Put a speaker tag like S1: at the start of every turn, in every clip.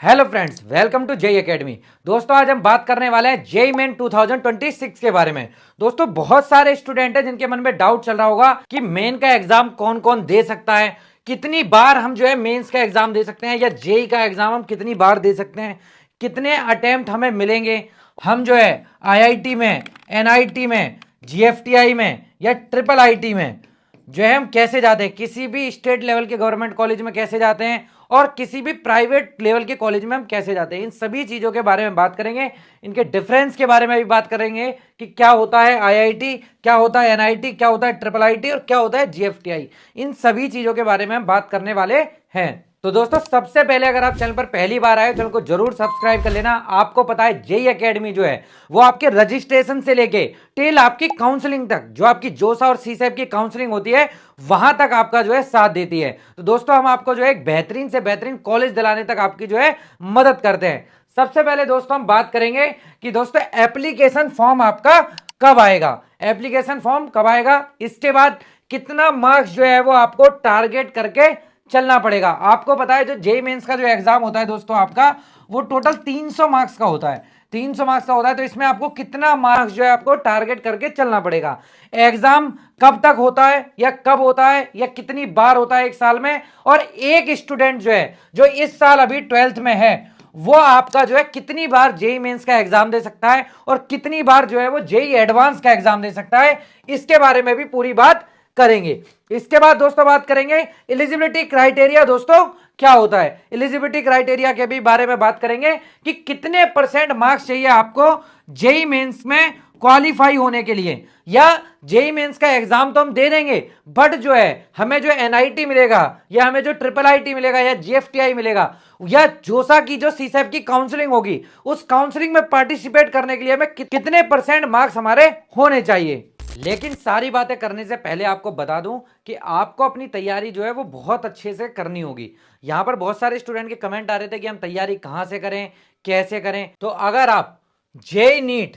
S1: Hello friends, welcome to JE academy. दोस्तों आज हम बात करने वाले हैं जेई मेन 2026 के बारे में। दोस्तों बहुत सारे स्टूडेंट हैं जिनके मन में डाउट चल रहा होगा कि मेन का एग्जाम कौन कौन दे सकता है, कितनी बार हम जो है मेंस का एग्जाम दे सकते हैं या जेई का एग्जाम हम कितनी बार दे सकते हैं, कितने अटेम्प्ट हमें मिलेंगे, हम जो है आईआईटी में, एनआईटी में, जीएफटीआई में या ट्रिपल आईटी में जो है हम कैसे जाते हैं, किसी भी स्टेट लेवल के गवर्नमेंट कॉलेज में कैसे जाते हैं और किसी भी प्राइवेट लेवल के कॉलेज में हम कैसे जाते हैं। इन सभी चीज़ों के बारे में बात करेंगे, इनके डिफरेंस के बारे में भी बात करेंगे कि क्या होता है आईआईटी, क्या होता है एनआईटी, क्या होता है ट्रिपल आईटी और क्या होता है जीएफटीआई। इन सभी चीज़ों के बारे में हम बात करने वाले हैं। तो दोस्तों सबसे पहले अगर आप चैनल पर पहली बार आए चैनल को जरूर सब्सक्राइब कर लेना। आपको पता है जेई एकेडमी जो है वो आपके रजिस्ट्रेशन से लेके टिल आपकी काउंसलिंग तक, जो आपकी जोसा और सीसैप की काउंसलिंग होती है वहां तक आपका जो है साथ देती है। तो दोस्तों हम आपको जो है एक बेहतरीन से बेहतरीन कॉलेज दिलाने तक आपकी जो है मदद करते हैं। सबसे पहले दोस्तों हम बात करेंगे कि दोस्तों एप्लीकेशन फॉर्म आपका कब आएगा, एप्लीकेशन फॉर्म कब आएगा, इसके बाद कितना मार्क्स जो है वो आपको टारगेट करके चलना पड़ेगा। आपको पता है जो जेई मेंस का जो एग्जाम होता है दोस्तों आपका वो टोटल 300 मार्क्स का होता है, 300 मार्क्स का होता है। तो इसमें आपको कितना मार्क्स जो है आपको टारगेट करके चलना पड़ेगा, एग्जाम कब तक होता है या कब होता है या कितनी बार होता है एक साल में, और एक स्टूडेंट जो है जो इस साल अभी 12th में है वो आपका जो है कितनी बार जेई मेंस का एग्जाम दे सकता है और कितनी बार जो है वो जेई एडवांस का एग्जाम दे सकता है, इसके बारे में भी पूरी बात करेंगे। इसके बाद दोस्तों बात करेंगे एलिजिबिलिटी क्राइटेरिया। दोस्तों क्या होता है एलिजिबिलिटी क्राइटेरिया के भी बारे में बात करेंगे कि कितने % मार्क्स चाहिए आपको जेई मेंस में क्वालिफाई होने के लिए, या जेई मेंस का एग्जाम तो हम दे देंगे बट जो है हमें जो एनआईटी मिलेगा या हमें जो ट्रिपल आईटी मिलेगा या जीएफटीआई मिलेगा या जोसा की जो सीसैप की काउंसलिंग होगी उस काउंसलिंग में पार्टिसिपेट करने के लिए हमें कितने % मार्क्स हमारे होने चाहिए। लेकिन सारी बातें करने से पहले आपको बता दूं कि आपको अपनी तैयारी जो है वो बहुत अच्छे से करनी होगी। यहां पर बहुत सारे स्टूडेंट के कमेंट आ रहे थे कि हम तैयारी कहां से करें, कैसे करें। तो अगर आप जेई नीट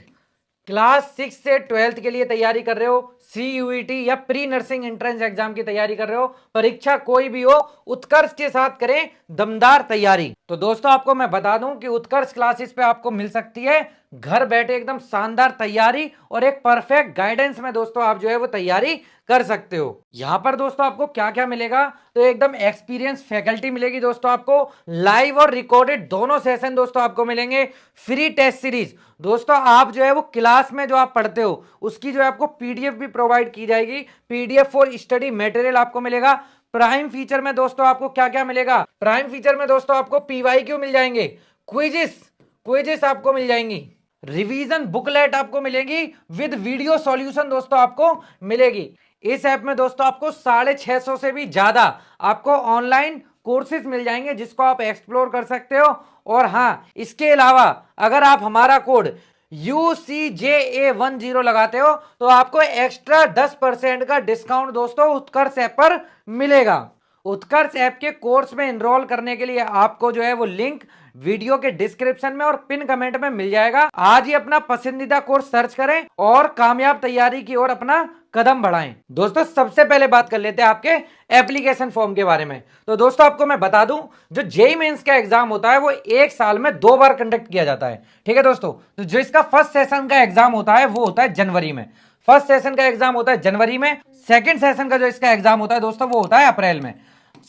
S1: क्लास 6 से 12th के लिए तैयारी कर रहे हो, सीयूईटी या प्री नर्सिंग एंट्रेंस एग्जाम की तैयारी कर रहे हो, परीक्षा कोई भी हो, उत्कर्ष के साथ करें दमदार तैयारी। तो दोस्तों आपको मैं बता दूं कि उत्कर्ष क्लासेस पे आपको मिल सकती है घर बैठे एकदम शानदार तैयारी और एक परफेक्ट गाइडेंस में दोस्तों आप जो है वो तैयारी कर सकते हो। यहां पर दोस्तों आपको क्या क्या मिलेगा, तो एकदम एक्सपीरियंस फैकल्टी मिलेगी दोस्तों, आपको लाइव और रिकॉर्डेड दोनों सेशन दोस्तों आपको मिलेंगे, फ्री टेस्ट सीरीज दोस्तों, आप जो है वो क्लास में जो आप पढ़ते हो उसकी जो है आपको पीडीएफ भी प्रोवाइड की जाएगी, पीडीएफ फॉर स्टडी मटेरियल आपको मिलेगा। प्राइम फीचर में दोस्तों आपको क्या क्या मिलेगा, प्राइम फीचर में दोस्तों आपको पीवाईक्यू मिल जाएंगे, क्विजेस आपको मिल जाएंगी, रिवीजन बुकलेट आपको मिलेगी विद वीडियो सॉल्यूशन दोस्तों आपको मिलेगी। इस ऐप में दोस्तों आपको 650 से भी ज्यादा आपको ऑनलाइन कोर्सेज मिल जाएंगे जिसको आप एक्सप्लोर कर सकते हो। और हाँ, इसके अलावा अगर आप हमारा कोड UCJA10 लगाते हो तो आपको एक्स्ट्रा 10% का डिस्काउंट दोस्तों उत्कर्ष ऐप पर मिलेगा। उत्कर्ष ऐप के कोर्स में एनरोल करने के लिए आपको जो है वो लिंक वीडियो के डिस्क्रिप्शन में और पिन कमेंट में मिल जाएगा। आज ही अपना पसंदीदा कोर्स सर्च करें और कामयाब तैयारी की ओर अपना कदम बढ़ाएं। दोस्तों सबसे पहले बात कर लेते हैं आपके एप्लीकेशन फॉर्म के बारे में। तो दोस्तों आपको मैं बता दूं जो जेई मेंस का एग्जाम होता है वो एक साल में 2 बार कंडक्ट किया जाता है, ठीक है दोस्तों। तो जो इसका फर्स्ट सेशन का एग्जाम होता है वो होता है जनवरी में, फर्स्ट सेशन का एग्जाम होता है जनवरी में। सेकेंड सेशन का जो इसका एग्जाम होता है दोस्तों वो होता है अप्रैल में।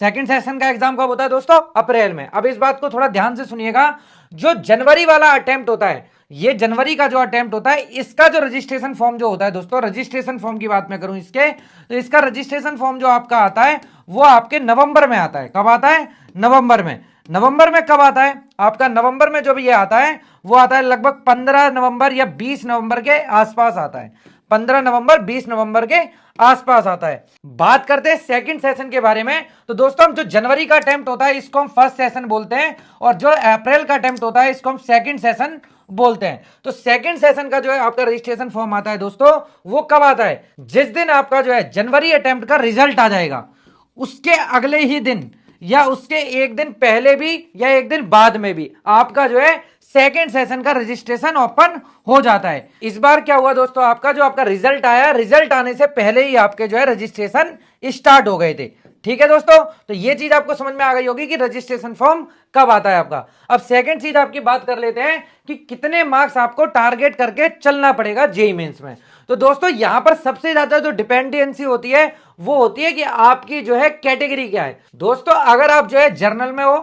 S1: सेकंड सेशन का एग्जाम कब होता है दोस्तों, अप्रैल में। अब इस बात को थोड़ा ध्यान से सुनिएगा, जो जनवरी वाला अटेम्प्ट होता है, ये जनवरी का जो अटेम्प्ट होता है इसका जो रजिस्ट्रेशन फॉर्म जो होता है दोस्तों, रजिस्ट्रेशन फॉर्म की बात मैं करूं इसके, तो इसका रजिस्ट्रेशन फॉर्म जो आपका आता है वो आपके नवंबर में आता है। कब आता है, नवंबर में। नवंबर में कब आता है आपका, नवंबर में जो भी ये आता है वो आता है लगभग 15 नवंबर या 20 नवंबर के आसपास आता है, 15 नवंबर 20 नवंबर के आसपास आता है। बात करते हैं सेकंड सेशन के बारे में। तो दोस्तों हम जो जनवरी का अटेम्प्ट होता है इसको हम फर्स्ट सेशन बोलते हैं और जो अप्रैल का अटेम्प्ट होता है इसको हम सेकंड सेशन बोलते हैं। तो सेकंड सेशन का जो है आपका रजिस्ट्रेशन फॉर्म आता है दोस्तों वो कब आता है, जिस दिन आपका जो है जनवरी अटेम्प्ट का रिजल्ट आ जाएगा उसके अगले ही दिन या उसके एक दिन पहले भी या एक दिन बाद में भी आपका जो है सेकेंड सेशन का रजिस्ट्रेशन ओपन हो जाता है। इस बार क्या हुआ दोस्तों, आपका जो आपका रिजल्ट आया, रिजल्ट आने से पहले ही आपके जो है रजिस्ट्रेशन स्टार्ट हो गए थे, ठीक है दोस्तों, तो ये चीज आपको समझ में आ गई होगी कि रजिस्ट्रेशन फॉर्म कब आता है आपका। अब सेकंड चीज आपकी बात कर लेते हैं कि कितने मार्क्स आपको टारगेट करके चलना पड़ेगा जेईई मेंस में। तो दोस्तों यहां पर सबसे ज्यादा जो डिपेंडेंसी होती है वो होती है कि आपकी जो है कैटेगरी क्या है। दोस्तों अगर आप जो है जर्नल में हो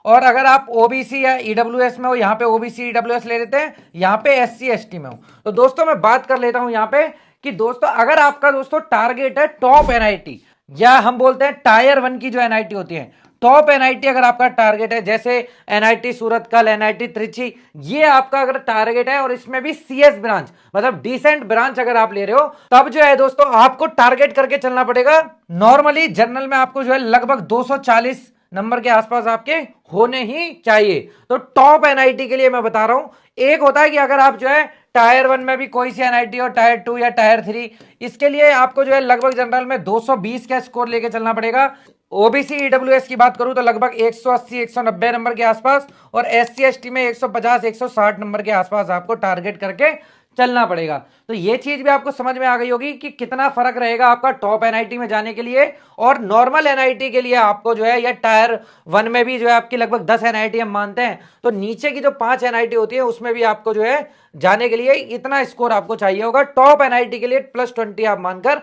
S1: और अगर आप ओबीसी या ईडब्ल्यूएस में हो, यहाँ पे ओबीसी ईडब्ल्यूएस ले लेते हैं, यहाँ पे एससी एसटी में हो, तो दोस्तों मैं बात कर लेता हूं यहाँ पे कि दोस्तों अगर आपका दोस्तों टारगेट है टॉप एनआईटी, या हम बोलते हैं टायर 1 की जो एनआईटी होती है, टॉप एनआईटी अगर आपका टारगेट है, जैसे एनआईटी सूरतकल, एनआईटी त्रिची, ये आपका अगर टारगेट है और इसमें भी सीएस ब्रांच मतलब डिसेंट ब्रांच अगर आप ले रहे हो, तब जो है दोस्तों आपको टारगेट करके चलना पड़ेगा। नॉर्मली जनरल में आपको जो है लगभग 240 नंबर के आसपास आपके होने ही चाहिए। तो टॉप एनआईटी के लिए मैं बता रहा हूं, एक होता है कि अगर आप जो है टायर 1 में भी कोई सी एनआईटी हो, टायर 2 या टायर 3, इसके लिए आपको जो है लगभग जनरल में 220 का स्कोर लेके चलना पड़ेगा। ओबीसी ईडब्ल्यूएस की बात करूं तो लगभग 180 190 नंबर के आसपास, और एससी एसटी में 150 160 नंबर के आसपास आपको टारगेट करके चलना पड़ेगा। तो ये चीज भी आपको समझ में आ गई होगी कि कितना फर्क रहेगा आपका टॉप एनआईटी में जाने के लिए और नॉर्मल एनआईटी के लिए आपको जो है, या टायर 1 में भी जो है आपकी लगभग 10 एनआईटी हम मानते हैं, तो नीचे की जो 5 एनआईटी होती है उसमें भी आपको जो है जाने के लिए इतना स्कोर आपको चाहिए होगा। टॉप एनआईटी के लिए +20 आप मानकर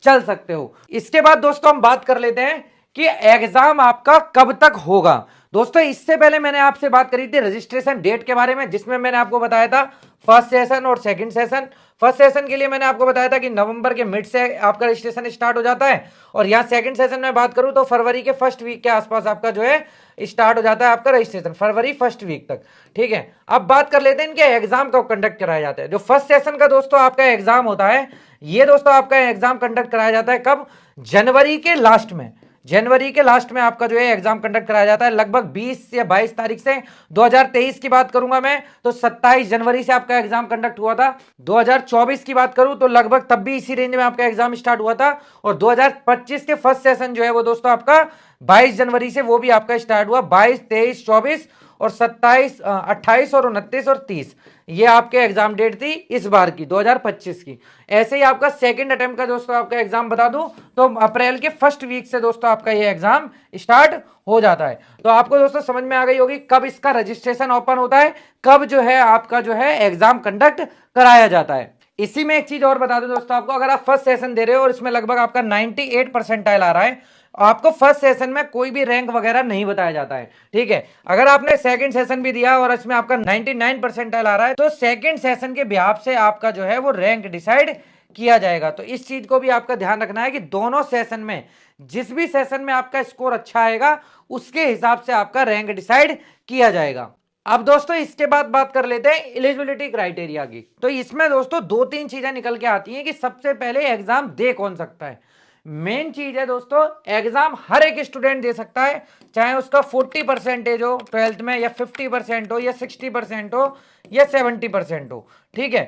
S1: चल सकते हो। इसके बाद दोस्तों हम बात कर लेते हैं कि एग्जाम आपका कब तक होगा। दोस्तों इससे पहले मैंने आपसे बात करी थी रजिस्ट्रेशन डेट के बारे में, जिसमें मैंने आपको बताया था फर्स्ट सेशन और सेकंड सेशन। फर्स्ट सेशन के लिए मैंने आपको बताया था कि नवंबर के मिड से आपका रजिस्ट्रेशन स्टार्ट हो जाता है, और यहाँ सेकंड सेशन में बात करूं तो फरवरी के फर्स्ट वीक के आसपास आपका जो है स्टार्ट हो जाता है आपका रजिस्ट्रेशन, फरवरी फर्स्ट वीक तक। ठीक है, अब बात कर लेते हैं इनके एग्जाम कब कंडक्ट कराया जाता है। जो फर्स्ट सेशन का दोस्तों आपका एग्जाम होता है, ये दोस्तों आपका एग्जाम कंडक्ट कराया जाता है कब, जनवरी के लास्ट में। जनवरी के लास्ट में आपका जो है एग्जाम कंडक्ट कराया जाता है, लगभग 20 या 22 तारीख से। 2023 की बात करूंगा मैं तो 27 जनवरी से आपका एग्जाम कंडक्ट हुआ था। 2024 की बात करूं तो लगभग तब भी इसी रेंज में आपका एग्जाम स्टार्ट हुआ था, और 2025 के फर्स्ट सेशन जो है वो दोस्तों आपका 22 जनवरी से वो भी आपका स्टार्ट हुआ। 22, 23, 24 और 27, 28 और 29 और 30 ये आपके एग्जाम डेट थी इस बार की 2025 की। ऐसे ही आपका सेकंड अटेम्प्ट का दोस्तों आपका एग्जाम बता दूं तो अप्रैल के फर्स्ट वीक से दोस्तों आपका ये एग्जाम स्टार्ट हो जाता है। तो आपको दोस्तों समझ में आ गई होगी कब इसका रजिस्ट्रेशन ओपन होता है, कब जो है आपका जो है एग्जाम कंडक्ट कराया जाता है। इसी में एक चीज और बता दूं दोस्तों आपको, अगर आप फर्स्ट सेशन दे रहे हो और इसमें लगभग आपका 98 परसेंटाइल आ रहा है, आपको फर्स्ट सेशन में कोई भी रैंक वगैरह नहीं बताया जाता है। ठीक है, अगर आपने सेकंड सेशन भी दिया और इसमें आपका 99 परसेंटाइल आ रहा है, तो सेकंड सेशन के बिहाफ से आपका जो है वो रैंक डिसाइड किया जाएगा। तो इस चीज को भी आपका ध्यान रखना है कि दोनों सेशन में जिस भी सेशन में आपका स्कोर अच्छा आएगा उसके हिसाब से आपका रैंक डिसाइड किया जाएगा। अब दोस्तों इसके बाद बात कर लेते हैं एलिजिबिलिटी क्राइटेरिया की। तो इसमें दोस्तों 2-3 चीजें निकल के आती हैं कि सबसे पहले एग्जाम दे कौन सकता है। मेन चीज है दोस्तों, एग्जाम हर एक स्टूडेंट दे सकता है, चाहे उसका 40% हो 12th में, या 50% हो, या 60% हो, या 70% हो। ठीक है,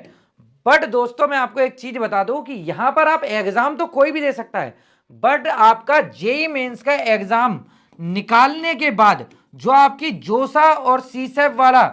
S1: बट दोस्तों मैं आपको एक चीज बता दूं कि यहां पर आप एग्जाम तो कोई भी दे सकता है, बट आपका जेईई मेंस का एग्जाम निकालने के बाद जो आपकी जोसा और सीसैप वाला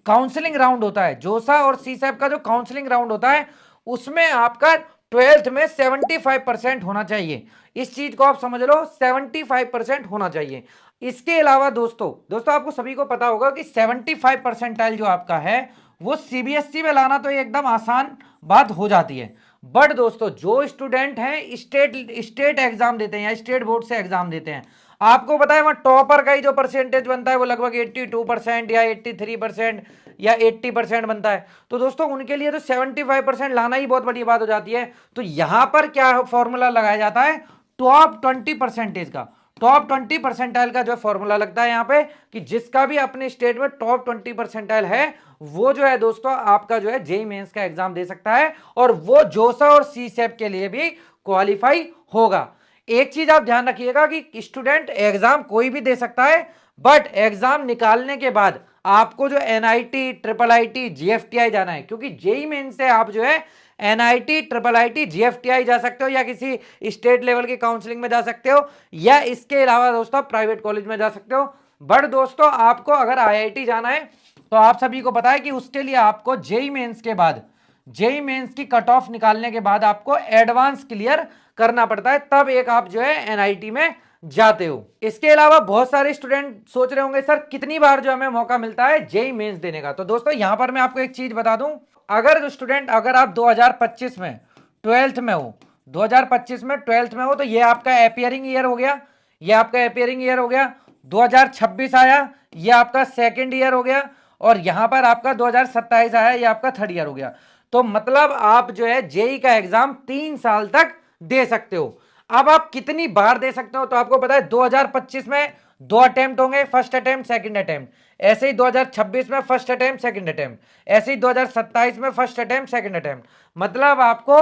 S1: काउंसलिंग राउंड होता है, जोसा और सीसैप का जो काउंसलिंग राउंड होता है, उसमें आपका 12th में 75% होना चाहिए। इस चीज को आप समझ लो, 75% होना चाहिए। इसके अलावा दोस्तों आपको सभी को पता होगा कि 75 परसेंटाइल जो आपका है वो सीबीएसई में लाना तो एकदम आसान बात हो जाती है, बट दोस्तों जो स्टूडेंट हैं स्टेट एग्जाम देते हैं या स्टेट बोर्ड से एग्जाम देते हैं, आपको पता है वहां टॉपर का ही जो परसेंटेज बनता है वो लगभग 82% या 83% या 80% बनता है। तो दोस्तों उनके लिए तो 75% लाना ही बहुत बड़ी बात हो जाती है। तो यहां पर क्या फॉर्मूला लगाया जाता है, टॉप 20% का, टॉप 20 परसेंटाइल का जो फॉर्मूला लगता है यहाँ पे, कि जिसका भी अपने स्टेट में टॉप 20 परसेंटाइल है वो जो है दोस्तों आपका जो है जेईई मेंस का एग्जाम दे सकता है, और वो जोसा और सीसैप के लिए भी क्वालिफाई होगा। एक चीज आप ध्यान रखिएगा कि स्टूडेंट एग्जाम कोई भी दे सकता है, बट एग्जाम निकालने के बाद आपको जो एनआईटी, ट्रिपल आईटी, जीएफटीआई जाना है, क्योंकि जेईई मेंस से आप जो है एनआईटी, ट्रिपल आईटी, जीएफटीआई जा सकते हो, या किसी स्टेट लेवल की काउंसलिंग में जा सकते हो, या इसके अलावा दोस्तों प्राइवेट कॉलेज में जा सकते हो। बट दोस्तों आपको अगर आईआईटी जाना है तो आप सभी को पता है कि उसके लिए आपको जेईई मेंस के बाद, जेईई मेंस की कट ऑफ निकालने के बाद आपको एडवांस क्लियर करना पड़ता है, तब एक आप जो है एनआईटी में जाते हो। इसके अलावा बहुत सारे स्टूडेंट सोच रहे होंगे सर कितनी बार जो हमें मौका मिलता है जेई मेंस देने का। तो दोस्तों यहां पर मैं आपको एक चीज बता दूं, अगर आप 2025 में 12th में हो, 2025 में 12th में हो, तो ये आपका अपियरिंग ईयर हो गया, ये आपका अपियरिंग ईयर हो गया। 2026 आया, ये आपका सेकेंड ईयर हो गया, और यहां पर आपका 2027 आया, ये आपका थर्ड ईयर हो गया। तो मतलब आप जो है जेई का एग्जाम 3 साल तक दे सकते हो। अब आप कितनी बार दे सकते हो, तो आपको पता है 2025 में 2 अटेम्प्ट होंगे, फर्स्ट अटेम्प्ट सेकंड अटेम्प्ट। ऐसे ही 2026 में फर्स्ट अटेम्प्ट सेकंड अटेम्प्ट, ऐसे ही 2027 में फर्स्ट अटेम्प्ट सेकंड अटेम्प्ट। मतलब आपको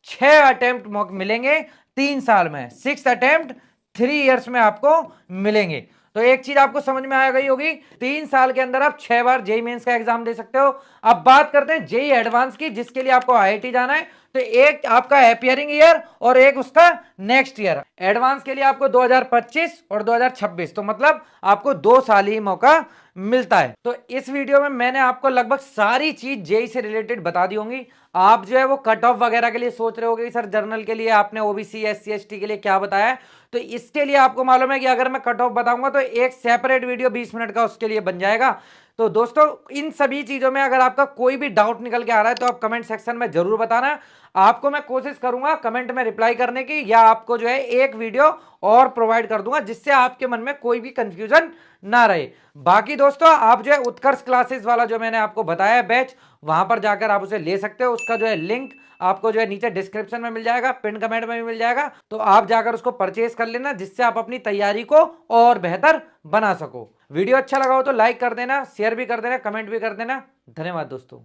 S1: 6 अटेम्प्ट मिलेंगे 3 साल में, 6 अटेम्प्ट 3 इयर्स में आपको मिलेंगे। तो एक चीज आपको समझ में आ गई होगी, 3 साल के अंदर आप 6 बार जेई मेंस का एग्जाम दे सकते हो। अब बात करते हैं जेई एडवांस की, जिसके लिए आपको आईआईटी जाना है। तो एक आपका अपियरिंग ईयर और एक उसका नेक्स्ट ईयर। एडवांस के लिए आपको 2025 और 2026, तो मतलब आपको 2 साल ही मौका मिलता है। तो इस वीडियो में मैंने आपको लगभग सारी चीज जेई से रिलेटेड बता दी होंगी। आप जो है वो कट ऑफ वगैरह के लिए सोच रहे होगे सर जर्नल के लिए आपने ओबीसी एससी एसटी के लिए क्या बताया है, तो इसके लिए आपको मालूम है कि अगर मैं कट ऑफ बताऊंगा तो एक सेपरेट वीडियो 20 मिनट का उसके लिए बन जाएगा। तो दोस्तों इन सभी चीजों में अगर आपका कोई भी डाउट निकल के आ रहा है तो आप कमेंट सेक्शन में जरूर बताना। आपको मैं कोशिश करूंगा कमेंट में रिप्लाई करने की, या आपको जो है एक वीडियो और प्रोवाइड कर दूंगा जिससे आपके मन में कोई भी कंफ्यूजन ना रहे। बाकी दोस्तों आप जो है उत्कर्ष क्लासेस वाला जो मैंने आपको बताया बैच, वहां पर जाकर आप उसे ले सकते हो। उसका जो है लिंक आपको जो है नीचे डिस्क्रिप्शन में मिल जाएगा, पिन कमेंट में भी मिल जाएगा। तो आप जाकर उसको परचेज कर लेना, जिससे आप अपनी तैयारी को और बेहतर बना सको। वीडियो अच्छा लगा हो तो लाइक कर देना, शेयर भी कर देना, कमेंट भी कर देना। धन्यवाद दोस्तों।